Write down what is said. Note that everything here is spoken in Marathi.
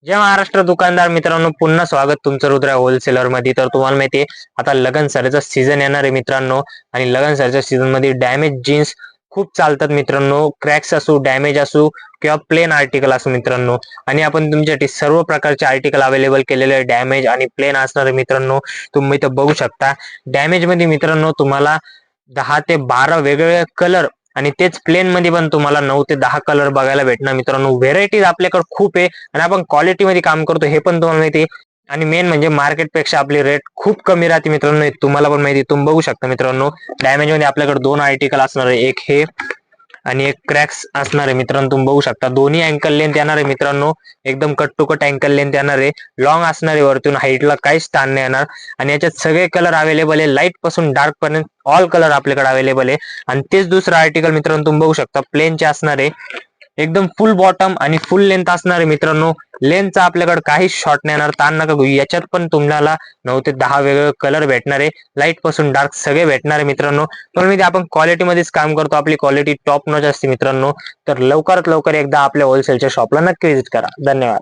जय महाराष्ट्र दुकानदार मित्रांनो, पुन्हा स्वागत तुमचं रुद्रा होलसेलर मध्ये. तर तुम्हाला माहितीये आता लगन सराचा सीझन येणार आहे मित्रांनो, आणि लगन सराच्या सीझन मध्ये डॅमेज जीन्स खूप चालतात मित्रांनो. क्रॅक्स असू, डॅमेज असू किंवा प्लेन आर्टिकल असू मित्रांनो, आणि आपण तुमच्यासाठी सर्व प्रकारचे आर्टिकल अवेलेबल केलेले आहे. डॅमेज आणि प्लेन असणारे मित्रांनो, तुम्ही इथं बघू शकता. डॅमेज मध्ये मित्रांनो तुम्हाला 10 ते 12 वेगवेगळे कलर, आणि तेच प्लेन मध्ये पण तुम्हाला 9 ते 10 कलर बघायला भेटणार मित्रांनो. व्हेरायटीज आपल्याकडे खूप आहे, आणि आपण क्वालिटी मध्ये काम करतो हे पण तुम्हाला माहिती आहे. आणि मेन म्हणजे मार्केटपेक्षा आपली रेट खूप कमी राहते मित्रांनो, हे तुम्हाला पण माहिती आहे. तुम्ही बघू शकता मित्रांनो, डॅमेज मध्ये आपल्याकडे 2 आर्टिकल असणार आहे, एक हे आणि एक क्रॅक्स असणार आहे मित्रांनो. तुम्ही बघू शकता दोन्ही अँकल लेंथ येणार आहे मित्रांनो, एकदम cut to cut ankle length येणार आहे. लॉंग असणार आहे, वरतून हाईटला काहीच ताण नाही येणार. आणि याच्यात सगळे कलर अवेलेबल आहे, लाईट पासून डार्क पर्यंत ऑल कलर आपल्याकडे अवेलेबल आहे. आणि तेच दुसरं आर्टिकल मित्रांनो तुम्ही बघू शकता, प्लेनचे असणार आहे, एकदम फुल बॉटम आणि फुल लेंथ असणार आहे मित्रांनो. लेंथचा आपल्याकडे काहीच शॉर्ट नाही येणार, ताण नका घेऊ. याच्यात पण तुम्हाला 9 ते 10 वेगवेगळे कलर भेटणार आहे, लाईट पासून डार्क सगळे भेटणार आहे मित्रांनो. पण आपण क्वालिटी मध्येच काम करतो, आपली क्वालिटी टॉप नॉच असते मित्रांनो. तर लवकरात लवकर एकदा आपल्या होलसेलच्या शॉपला नक्की व्हिजिट करा. धन्यवाद.